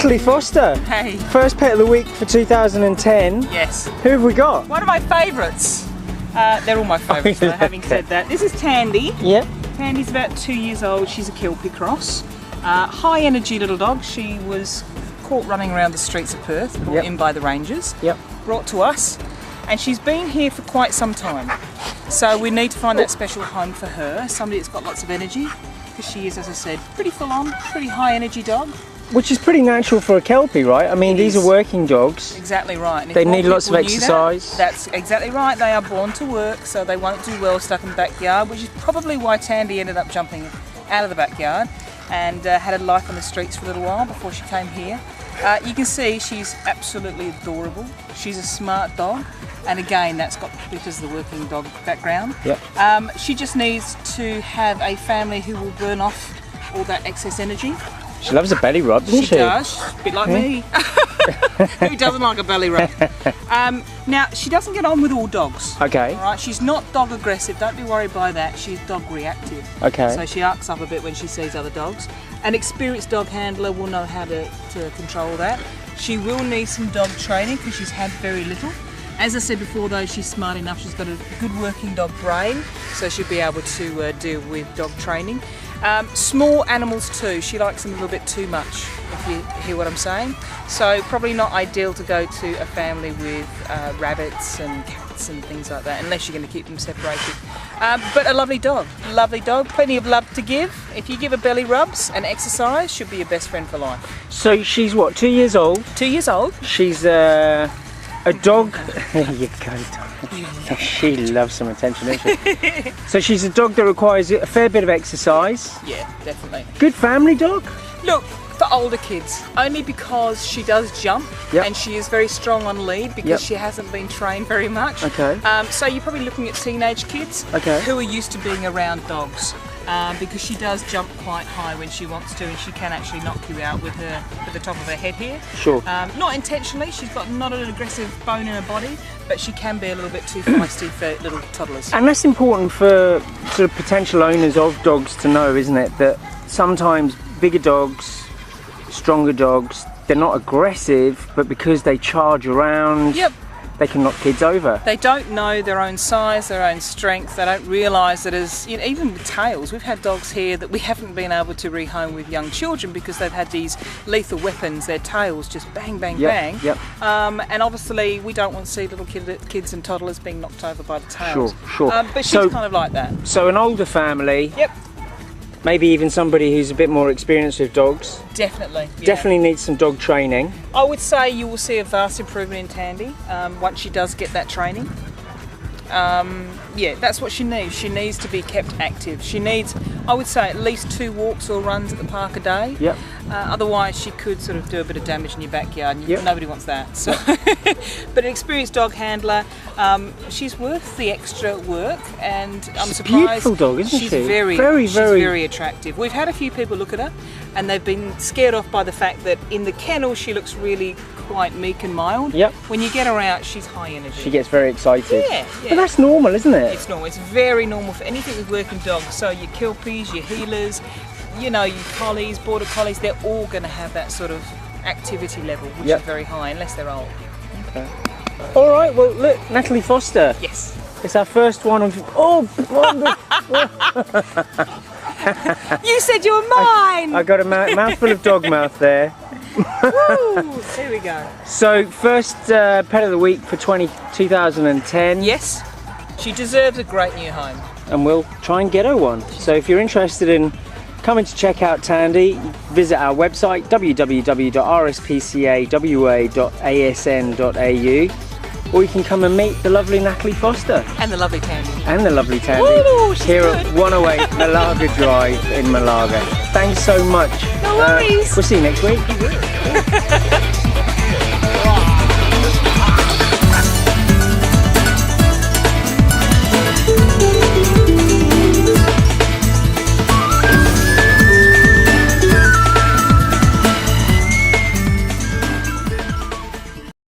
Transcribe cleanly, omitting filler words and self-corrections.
Natalie Foster. Hey. First pet of the week for 2010. Yes. Who have we got? One of my favourites. They're all my favourites though, having said that. This is Tandie. Yeah. Tandie's about 2 years old. She's a Kelpie cross. High energy little dog. She was caught running around the streets of Perth, brought in by the rangers. Yep. Brought to us. And she's been here for quite some time. So we need to find that special home for her. Somebody that's got lots of energy. Because she is, as I said, pretty full on, pretty high energy dog. Which is pretty natural for a Kelpie, right? I mean, these are working dogs. Exactly right. And they need lots of exercise. That's exactly right. They are born to work, so they won't do well stuck in the backyard, which is probably why Tandie ended up jumping out of the backyard and had a life on the streets for a little while before she came here. You can see she's absolutely adorable. She's a smart dog. And again, that's got because of the working dog background. Yep. She just needs to have a family who will burn off all that excess energy. She loves a belly rub, doesn't she? She does, a bit like me. Who doesn't like a belly rub? Now, she doesn't get on with all dogs. Okay. All right, she's not dog aggressive, don't be worried by that. She's dog reactive. Okay. So she arcs up a bit when she sees other dogs. An experienced dog handler will know how to control that. She will need some dog training because she's had very little. As I said before though, she's smart enough, she's got a good working dog brain, so she'll be able to deal with dog training. Small animals too, she likes them a little bit too much, if you hear what I'm saying. So probably not ideal to go to a family with rabbits and cats and things like that, unless you're going to keep them separated. But a lovely dog, plenty of love to give. If you give her belly rubs and exercise, she'll be your best friend for life. So she's what, 2 years old? 2 years old. She's a dog. There you go, dog. She loves some attention, doesn't she? So she's a dog that requires a fair bit of exercise. Yeah, definitely. Good family dog? Look, for older kids, only because she does jump and she is very strong on lead because she hasn't been trained very much. Okay. So you're probably looking at teenage kids who are used to being around dogs. Because she does jump quite high when she wants to, and she can actually knock you out with the top of her head here. Sure. Not intentionally, she's got not an aggressive bone in her body, but she can be a little bit too feisty for little toddlers. And that's important for sort of potential owners of dogs to know, isn't it? That sometimes bigger dogs, stronger dogs, they're not aggressive, but because they charge around, they can knock kids over. They don't know their own size, their own strength. They don't realise that even with tails, we've had dogs here that we haven't been able to rehome with young children because they've had these lethal weapons, their tails just bang, bang, bang. And obviously we don't want to see little kids and toddlers being knocked over by the tails. Sure. But she's kind of like that. So an older family. Maybe even somebody who's a bit more experienced with dogs. Definitely. Definitely needs some dog training. I would say you will see a vast improvement in Tandie once she does get that training. Yeah, that's what she needs. She needs to be kept active. She needs, I would say, at least 2 walks or runs at the park a day. Otherwise, she could sort of do a bit of damage in your backyard, and nobody wants that. So, but an experienced dog handler, she's worth the extra work, and I'm surprised. Beautiful dog, isn't she? She's very attractive. We've had a few people look at her, and they've been scared off by the fact that in the kennel she looks really quite meek and mild. When you get her out, she's high energy. She gets very excited. Yeah. But that's normal, isn't it? It's normal. It's very normal for anything with working dogs. So your Kelpies, your healers, you know, your collies, border collies, they're all going to have that sort of activity level, which is very high, unless they're old. Okay. All right. Well, look, Natalie Foster. Yes. It's our first one of. You said you were mine. I got a mouthful of dog mouth there. Woo! There we go. So first pet of the week for 2010. Yes. She deserves a great new home. And we'll try and get her one. So if you're interested in coming to check out Tandie, visit our website www.rspca.wa.asn.au, or you can come and meet the lovely Natalie Foster. And the lovely Tandie. And the lovely Tandie. Woo, here at 108 Malaga Drive in Malaga. Thanks so much. No worries. We'll see you next week.